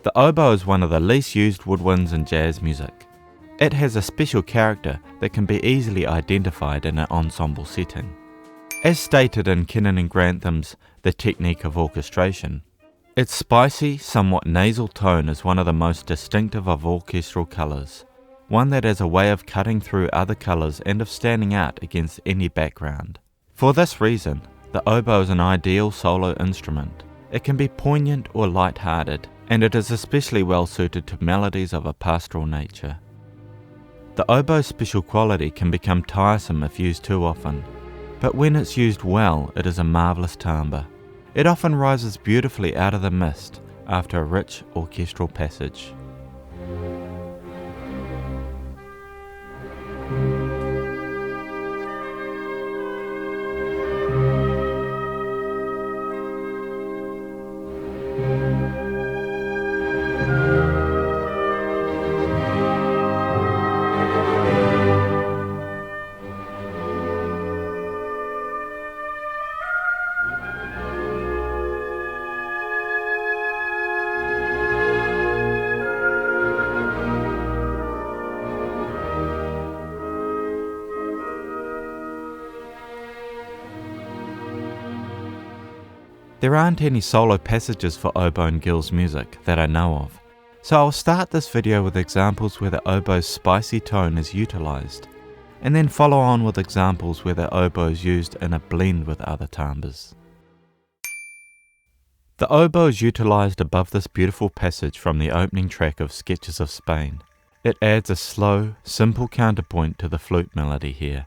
The oboe is one of the least used woodwinds in jazz music. It has a special character that can be easily identified in an ensemble setting. As stated in Kennan and Grantham's The Technique of Orchestration, its spicy, somewhat nasal tone is one of the most distinctive of orchestral colours, one that has a way of cutting through other colours and of standing out against any background. For this reason, the oboe is an ideal solo instrument. It can be poignant or light-hearted, and it is especially well suited to melodies of a pastoral nature. The oboe's special quality can become tiresome if used too often, but when it's used well, it is a marvellous timbre. It often rises beautifully out of the mist after a rich orchestral passage. There aren't any solo passages for oboe in Gill's music that I know of, so I'll start this video with examples where the oboe's spicy tone is utilised, and then follow on with examples where the oboe is used in a blend with other timbres. The oboe is utilised above this beautiful passage from the opening track of Sketches of Spain. It adds a slow, simple counterpoint to the flute melody here.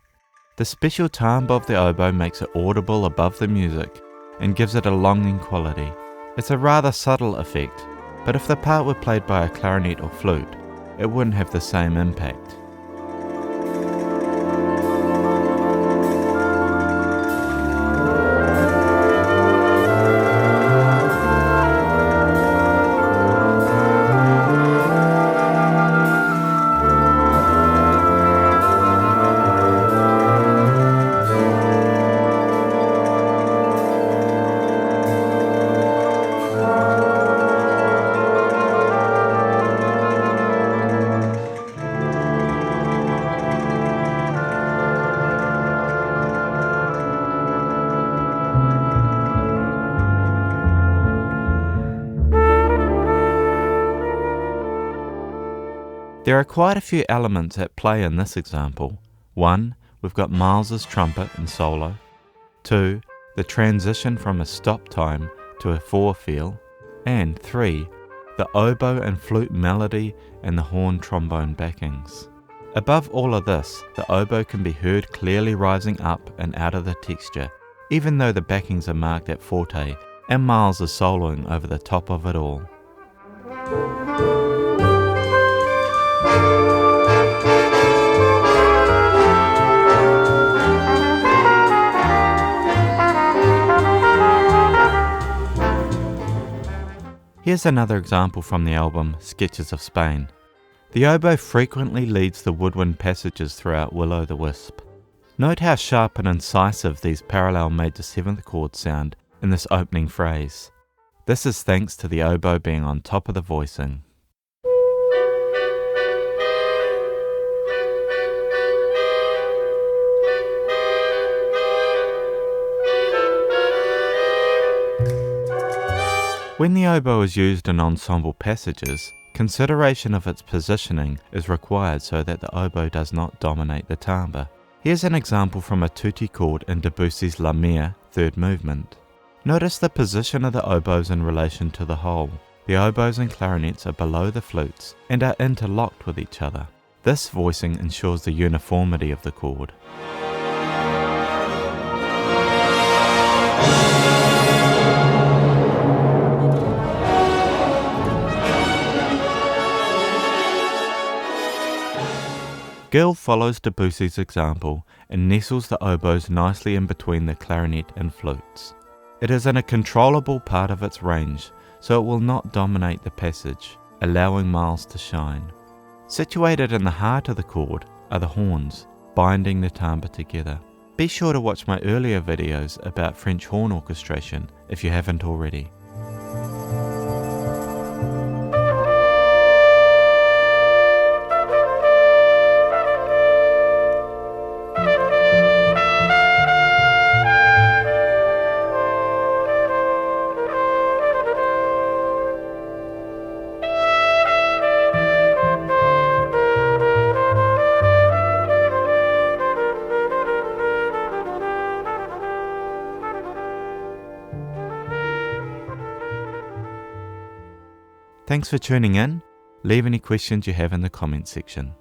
The special timbre of the oboe makes it audible above the music and gives it a longing quality. It's a rather subtle effect, but if the part were played by a clarinet or flute, it wouldn't have the same impact. There are quite a few elements at play in this example. 1. We've got Miles's trumpet and solo. 2. The transition from a stop time to a 4-feel. And 3. The oboe and flute melody and the horn trombone backings. Above all of this, the oboe can be heard clearly rising up and out of the texture, even though the backings are marked at forte and Miles is soloing over the top of it all. Here's another example from the album Sketches of Spain. The oboe frequently leads the woodwind passages throughout Will-o'-the-Wisp. Note how sharp and incisive these parallel major 7th chords sound in this opening phrase. This is thanks to the oboe being on top of the voicing. When the oboe is used in ensemble passages, consideration of its positioning is required so that the oboe does not dominate the timbre. Here's an example from a tutti chord in Debussy's La Mer, 3rd movement. Notice the position of the oboes in relation to the whole. The oboes and clarinets are below the flutes and are interlocked with each other. This voicing ensures the uniformity of the chord. Gill follows Debussy's example and nestles the oboes nicely in between the clarinet and flutes. It is in a controllable part of its range, so it will not dominate the passage, allowing Miles to shine. Situated in the heart of the chord are the horns, binding the timbre together. Be sure to watch my earlier videos about French horn orchestration if you haven't already. Thanks for tuning in. Leave any questions you have in the comments section.